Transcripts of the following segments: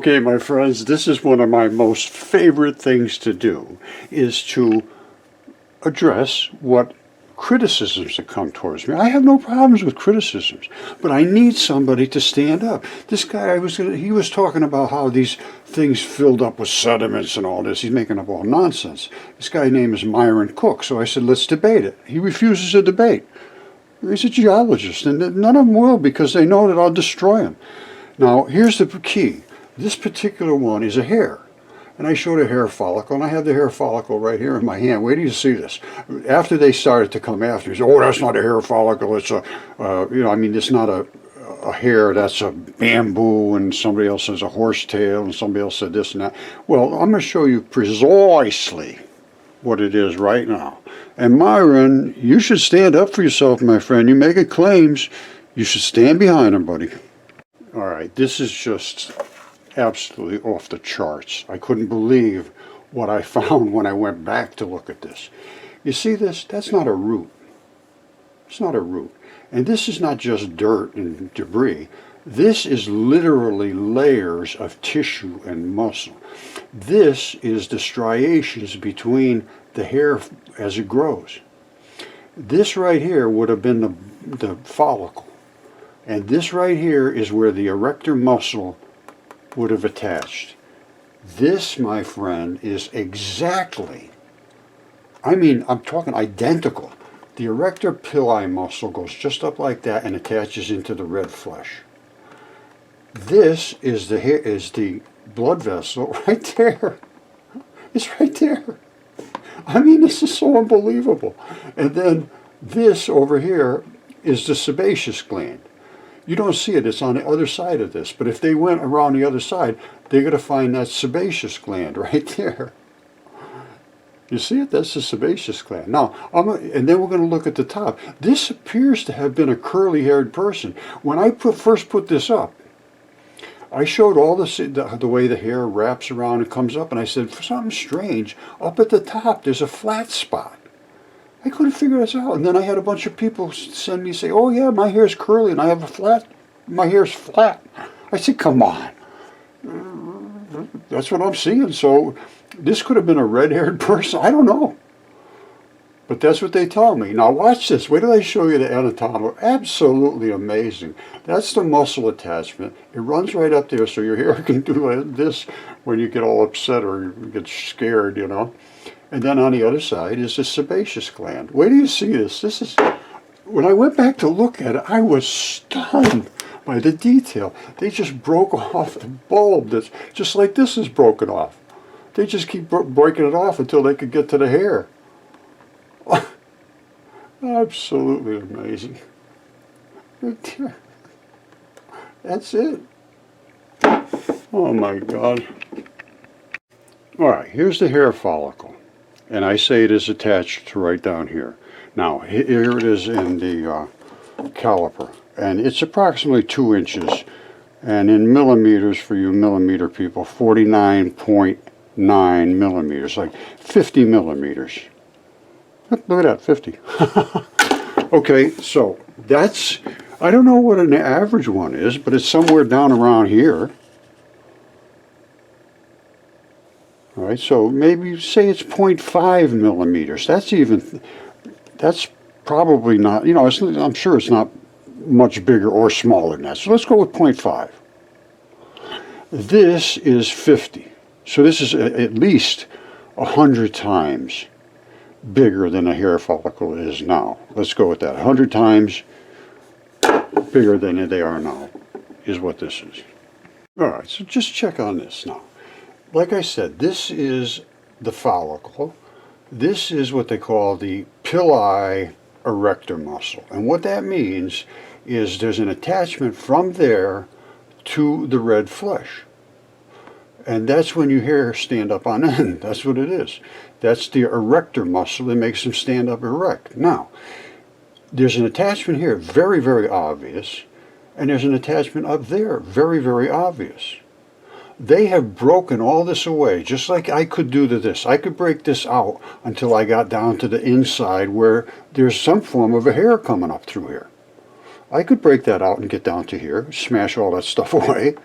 Okay, my friends, this is one of my most favorite things to do, is to address what criticisms that come towards me. I have no problems with criticisms, but I need somebody to stand up. This guy, he was talking about how these things filled up with sediments and all this. He's making up all nonsense. This guy's name is Myron Cook, so I said, let's debate it. He refuses to debate. He's a geologist, and none of them will because they know that I'll destroy him. Now, here's the key. This particular one is a hair. And I showed a hair follicle, and I have the hair follicle right here in my hand. Wait till you see this. After they started to come after me, oh, that's not a hair follicle. It's a, it's not a hair. That's a bamboo, and somebody else says a horsetail, and somebody else said this and that. Well, I'm going to show you precisely what it is right now. And Myron, you should stand up for yourself, my friend. You make claims, you should stand behind them, buddy. All right, this is just absolutely off the charts. I couldn't believe what I found when I went back to look at this. You see this? That's not a root. It's not a root. And this is not just dirt and debris. This is literally layers of tissue and muscle. This is the striations between the hair as it grows. This right here would have been the follicle. And this right here is where the erector muscle would have attached. This, my friend, is exactly, I'm talking identical. The erector pili muscle goes just up like that and attaches into the red flesh. This is the blood vessel right there. It's right there. This is so unbelievable. And then this over here is the sebaceous gland. You don't see it, it's on the other side of this. But if they went around the other side, they're going to find that sebaceous gland right there. You see it? That's the sebaceous gland. Now, and then we're going to look at the top. This appears to have been a curly-haired person. When I first put this up, I showed all the way the hair wraps around and comes up, and I said, for something strange, up at the top there's a flat spot. I couldn't figure this out. And then I had a bunch of people send me, say, oh yeah, my hair's curly and I have my hair's flat. I said, come on. That's what I'm seeing. So this could have been a red-haired person. I don't know. But that's what they tell me. Now watch this. Wait till I show you the anatomy. Absolutely amazing. That's the muscle attachment. It runs right up there so your hair can do like this when you get all upset or you get scared, you know. And then on the other side is the sebaceous gland. Wait till you see this. This is, when I went back to look at it, I was stunned by the detail. They just broke off the bulb that's just like this is broken off. They just keep breaking it off until they could get to the hair. Absolutely amazing. That's it. Oh my God. All right, here's the hair follicle. And I say it is attached to right down here. Now, here it is in the caliper. And it's approximately 2 inches. And in millimeters, for you millimeter people, 49.9 millimeters, like 50 millimeters. Look at that, 50. Okay, so that's, I don't know what an average one is, but it's somewhere down around here. All right, so maybe say it's 0.5 millimeters. That's probably not, I'm sure it's not much bigger or smaller than that. So let's go with 0.5. This is 50. So this is at least 100 times bigger than a hair follicle is now. Let's go with that. 100 times bigger than they are now is what this is. All right, so just check on this now. Like I said, this is the follicle. This is what they call the pili erector muscle. And what that means is there's an attachment from there to the red flesh. And that's when your hair stand up on end. That's what it is. That's the erector muscle that makes them stand up erect. Now, there's an attachment here, very, very obvious. And there's an attachment up there, very, very obvious. They have broken all this away, just like I could do to this. I could break this out until I got down to the inside where there's some form of a hair coming up through here. I could break that out and get down to here, smash all that stuff away.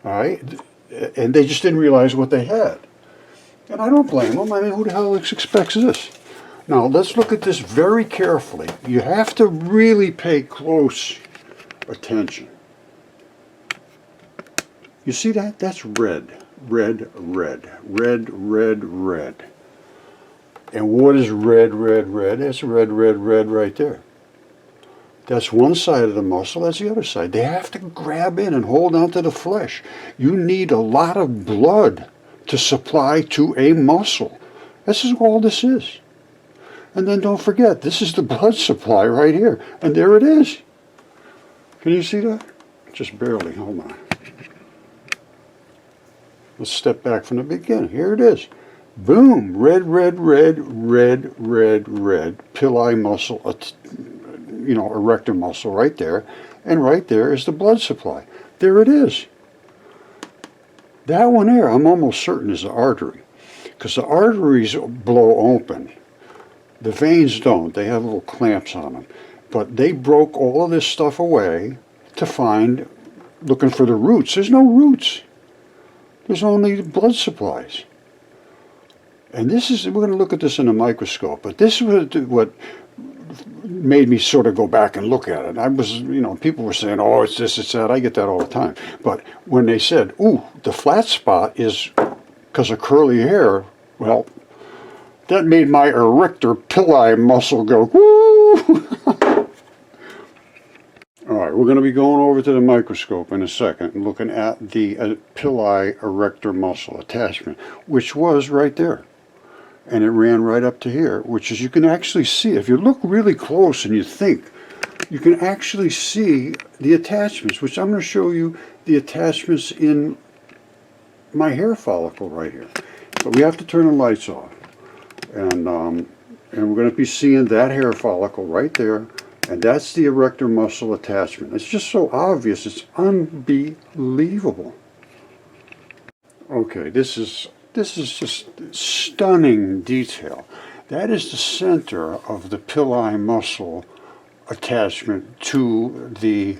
All right? And they just didn't realize what they had. And I don't blame them. I mean, who the hell expects this? Now, let's look at this very carefully. You have to really pay close attention. You see that? That's red, red, red, red, red, red. And what is red, red, red? That's red, red, red right there. That's one side of the muscle, that's the other side. They have to grab in and hold onto the flesh. You need a lot of blood to supply to a muscle. This is all this is. And then don't forget, this is the blood supply right here. And there it is. Can you see that? Just barely, hold on. Let's step back from the beginning. Here it is. Boom, red, red, red, red, red, red, pili muscle, erector muscle right there. And right there is the blood supply. There it is. That one there, I'm almost certain is the artery, because the arteries blow open. The veins don't. They have little clamps on them. But they broke all of this stuff away to find, looking for the roots. There's no roots. There's only blood supplies. And this is, we're going to look at this in a microscope, but this is what made me sort of go back and look at it. I was, people were saying, oh, it's this, it's that. I get that all the time. But when they said, ooh, the flat spot is because of curly hair, well, that made my erector pili muscle go, woo! All right, we're going to be going over to the microscope in a second and looking at the pili erector muscle attachment, which was right there. And it ran right up to here, which is, you can actually see, if you look really close and you think, you can actually see the attachments, which I'm going to show you the attachments in my hair follicle right here. But we have to turn the lights off. And we're going to be seeing that hair follicle right there, and that's the erector muscle attachment. It's just so obvious, it's unbelievable. Okay, this is just stunning detail. That is the center of the pili muscle attachment to the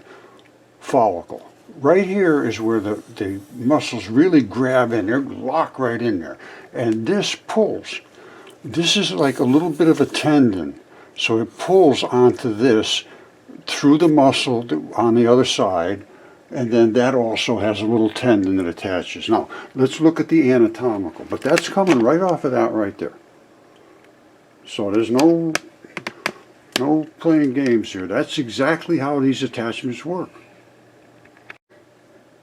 follicle. Right here is where the muscles really grab in. They lock right in there. And this pulls. This is like a little bit of a tendon. So it pulls onto this through the muscle on the other side. And then that also has a little tendon that attaches. Now, let's look at the anatomical. But that's coming right off of that right there. So there's no playing games here. That's exactly how these attachments work.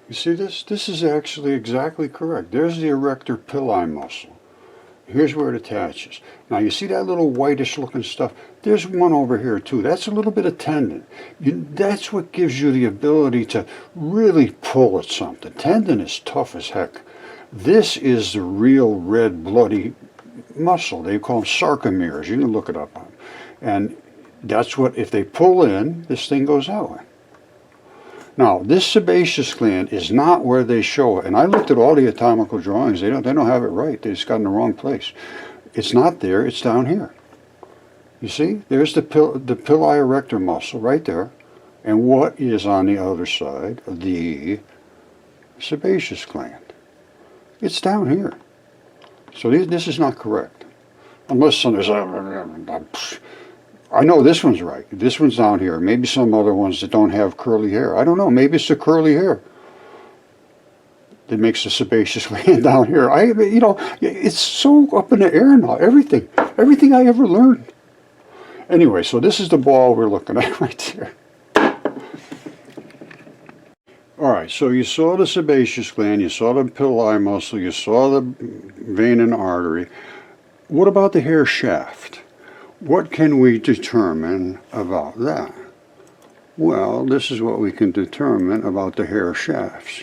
You see this? This is actually exactly correct. There's the erector pili muscle. Here's where it attaches. Now you see that little whitish looking stuff? There's one over here too. That's a little bit of tendon. That's what gives you the ability to really pull at something. Tendon is tough as heck. This is the real red bloody muscle. They call them sarcomeres. You can look it up on them. And that's what, if they pull in, this thing goes out. Now, this sebaceous gland is not where they show it. And I looked at all the anatomical drawings. They don't have it right. They just got in the wrong place. It's not there. It's down here. You see? There's the pili erector muscle right there. And what is on the other side? The sebaceous gland. It's down here. So this is not correct. Unless somebody's, I know this one's right. This one's down here. Maybe some other ones that don't have curly hair. I don't know. Maybe it's the curly hair that makes the sebaceous gland down here. It's so up in the air now. Everything I ever learned. Anyway, so this is the ball we're looking at right there. All right, so you saw the sebaceous gland, you saw the pili muscle, you saw the vein and artery. What about the hair shaft? What can we determine about that? Well, this is what we can determine about the hair shafts.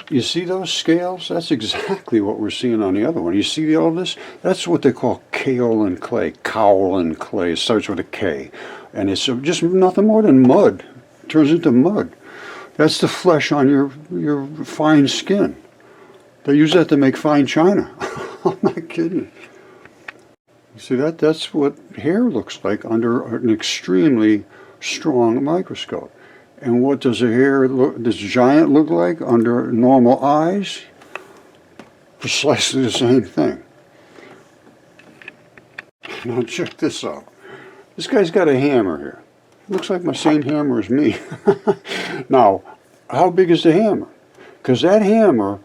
You see those scales? That's exactly what we're seeing on the other one. You see all this? That's what they call kaolin clay. Kaolin clay. It starts with a K. And it's just nothing more than mud. It turns into mud. That's the flesh on your fine skin. They use that to make fine china. I'm not kidding. You see that's what hair looks like under an extremely strong microscope. And what does a hair look, this giant look like under normal eyes? Precisely the same thing. Now check this out. This guy's got a hammer here. Looks like my same hammer as me. Now, how big is the hammer? Because that hammer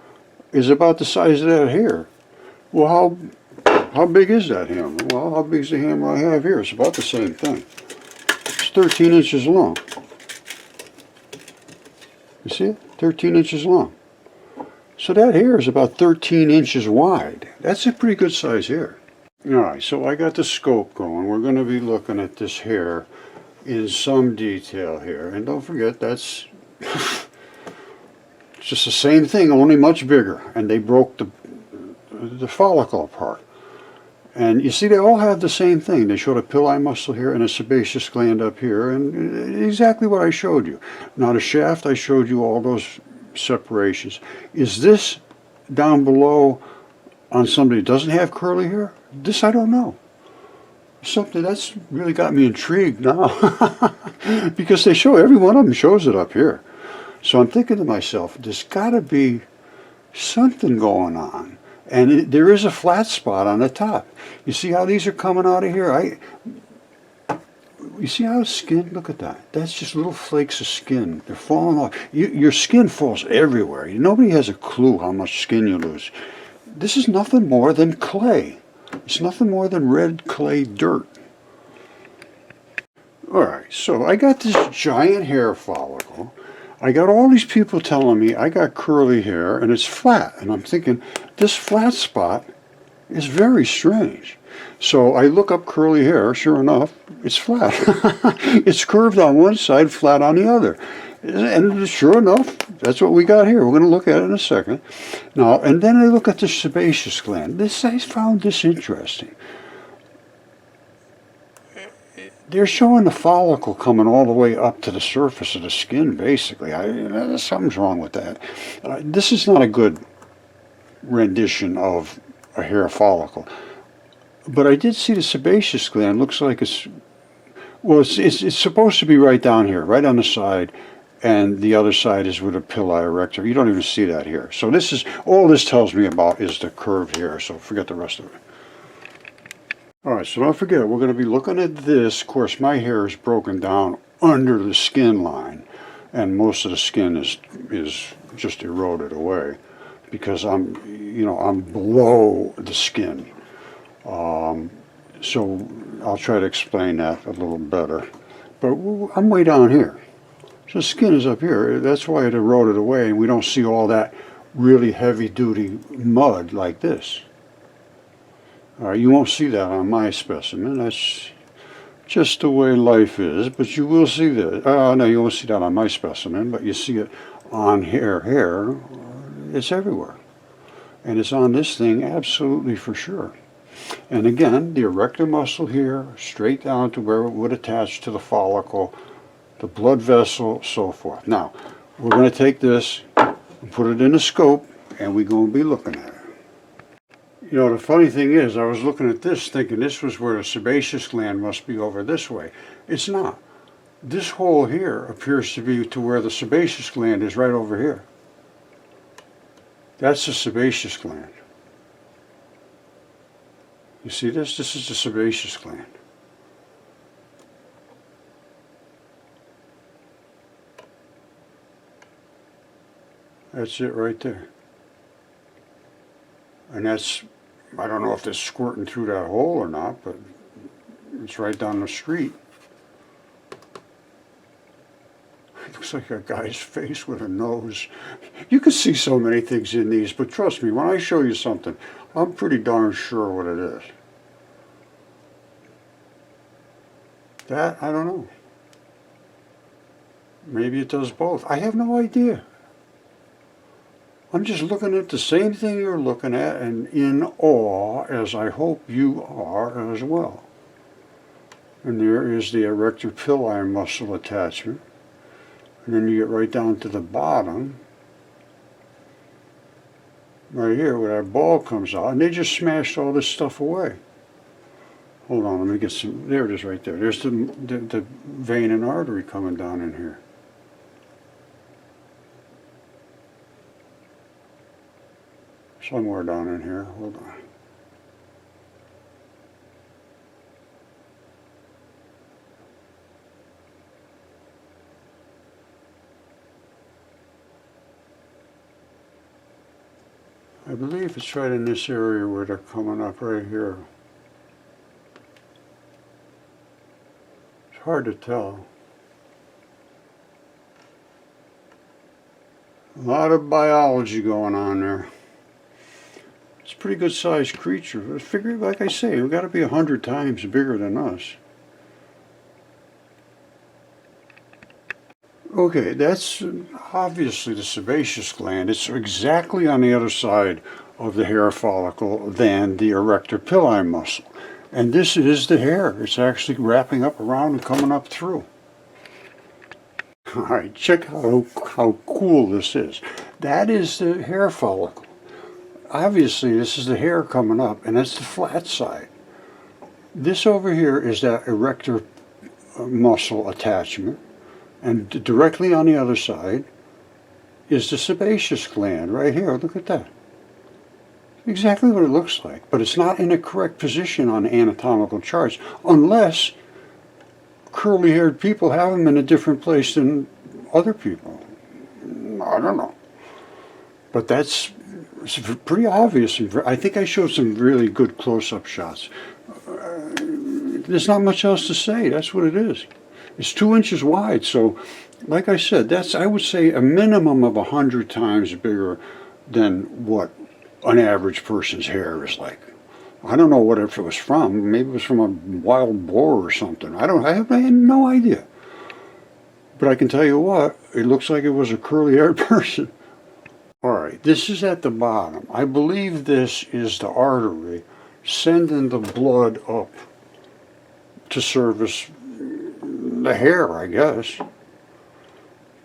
is about the size of that hair. Well, how big is that hammer? Well, how big is the hammer I have here? It's about the same thing. It's 13 inches long. You see it? 13 inches long. So that hair is about 13 inches wide. That's a pretty good size hair. Alright, so I got the scope going. We're going to be looking at this hair in some detail here. And don't forget, that's it's just the same thing, only much bigger. And they broke the follicle apart. And you see, they all have the same thing. They showed a pili muscle here and a sebaceous gland up here, and exactly what I showed you. Now the shaft, I showed you all those separations. Is this down below on somebody who doesn't have curly hair? This I don't know. Something that's really got me intrigued now. Because they show, every one of them shows it up here. So I'm thinking to myself, there's got to be something going on. And there is a flat spot on the top. You see how these are coming out of here? You see how the skin, look at that. That's just little flakes of skin. They're falling off. Your skin falls everywhere. Nobody has a clue how much skin you lose. This is nothing more than clay. It's nothing more than red clay dirt. Alright, so I got this giant hair follicle. I got all these people telling me I got curly hair and it's flat. And I'm thinking, this flat spot is very strange. So I look up curly hair, sure enough, it's flat. It's curved on one side, flat on the other. And sure enough, that's what we got here. We're going to look at it in a second. Now, and then I look at the sebaceous gland. I found this interesting. They're showing the follicle coming all the way up to the surface of the skin, basically. Something's wrong with that. This is not a good rendition of a hair follicle. But I did see the sebaceous gland. Looks like it's supposed to be right down here, right on the side. And the other side is with a pili erector. You don't even see that here. So this is, all this tells me about is the curved hair. So forget the rest of it. Alright, so don't forget, we're going to be looking at this. Of course, my hair is broken down under the skin line, and most of the skin is just eroded away because I'm below the skin. So I'll try to explain that a little better. But I'm way down here. So the skin is up here. That's why it eroded away, and we don't see all that really heavy-duty mud like this. You won't see that on my specimen. That's just the way life is. But you will see that. No, you won't see that on my specimen, but you see it on hair. It's everywhere. And it's on this thing absolutely for sure. And again, the erector muscle here, straight down to where it would attach to the follicle, the blood vessel, so forth. Now, we're going to take this and put it in a scope, and we're going to be looking at it. You know, the funny thing is, I was looking at this thinking this was where the sebaceous gland must be over this way. It's not. This hole here appears to be to where the sebaceous gland is right over here. That's the sebaceous gland. You see this? This is the sebaceous gland. That's it right there. And that's, I don't know if it's squirting through that hole or not, but it's right down the street. It looks like a guy's face with a nose. You can see so many things in these, but trust me, when I show you something, I'm pretty darn sure what it is. That, I don't know. Maybe it does both. I have no idea. I'm just looking at the same thing you're looking at and in awe, as I hope you are as well. And there is the erector pili muscle attachment. And then you get right down to the bottom, right here where that ball comes out, and they just smashed all this stuff away. Hold on, let me get some, there it is right there. There's the vein and artery coming down in here. somewhere down in here. Hold on. I believe it's right in this area where they're coming up right here. It's hard to tell. A lot of biology going on there. It's a pretty good sized creature. I figure, like I say, we've got to be 100 times bigger than us. Okay, that's obviously the sebaceous gland. It's exactly on the other side of the hair follicle than the erector pili muscle. And this is the hair. It's actually wrapping up around and coming up through. All right, check out how cool this is. That is the hair follicle. Obviously, this is the hair coming up, and that's the flat side. This over here is that erector muscle attachment. And directly on the other side is the sebaceous gland right here. Look at that. Exactly what it looks like. But it's not in the correct position on the anatomical charts unless curly-haired people have them in a different place than other people. I don't know. But that's pretty obvious. I think I showed some really good close-up shots. There's not much else to say. That's what it is. It's 2 inches wide, so like I said, that's, I would say, a minimum of 100 times bigger than what an average person's hair is like. I don't know what it was from. Maybe it was from a wild boar or something. I had no idea. But I can tell you what, it looks like it was a curly-haired person. All right, this is at the bottom. I believe this is the artery sending the blood up to service the hair, I guess.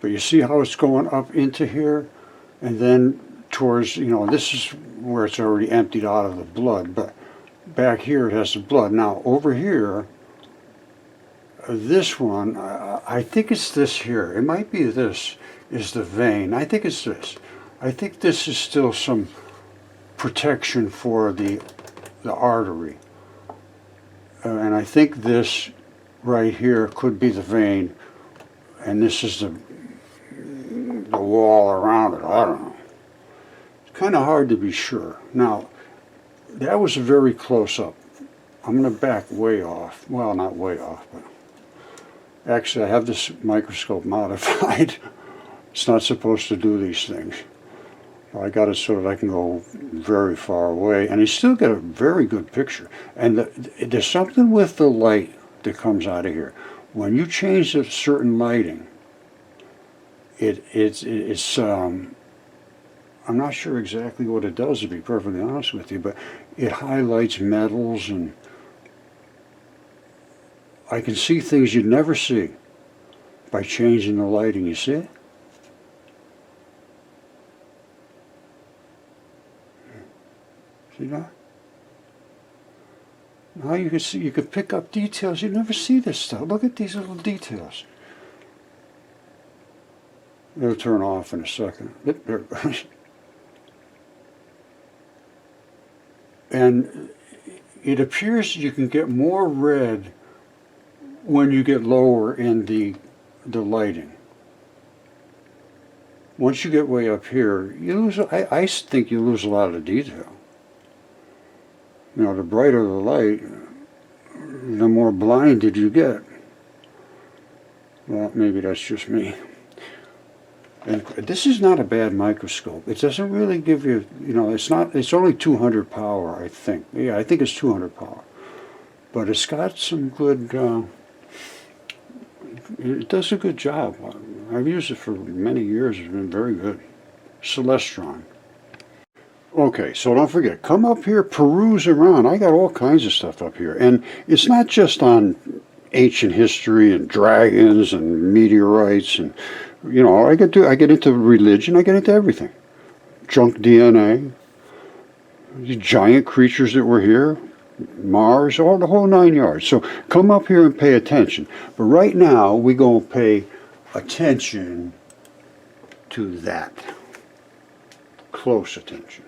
But you see how it's going up into here and then towards, this is where it's already emptied out of the blood, but back here it has the blood. Now over here, this one, I think it's this here. It might be this is the vein. I think it's this. I think this is still some protection for the artery. And I think this right here could be the vein, and this is the wall around it. I don't know. It's kind of hard to be sure. Now, that was very close up. I'm going to back way off. Well, not way off, but actually I have this microscope modified. It's not supposed to do these things. I got it so that I can go very far away, and you still get a very good picture. And there's something with the light that comes out of here. When you change a certain lighting, it's I'm not sure exactly what it does, to be perfectly honest with you, but it highlights metals, and I can see things you'd never see by changing the lighting. You see it? See that? Now you can see, you can pick up details. You never see this stuff. Look at these little details. It'll turn off in a second. There it goes. And it appears you can get more red when you get lower in the lighting. Once you get way up here, you lose. I think you lose a lot of the detail. The brighter the light, the more blinded you get. Well, maybe that's just me. And this is not a bad microscope. It doesn't really give you, it's only 200 power, I think. Yeah, I think it's 200 power. But it's got some good, it does a good job. I've used it for many years. It's been very good. Celestron. Okay, so don't forget, come up here, peruse around. I got all kinds of stuff up here. And it's not just on ancient history and dragons and meteorites and, I get into religion, I get into everything. Junk DNA, these giant creatures that were here, Mars, all the whole 9 yards. So come up here and pay attention. But right now, we go pay attention to that. Close attention.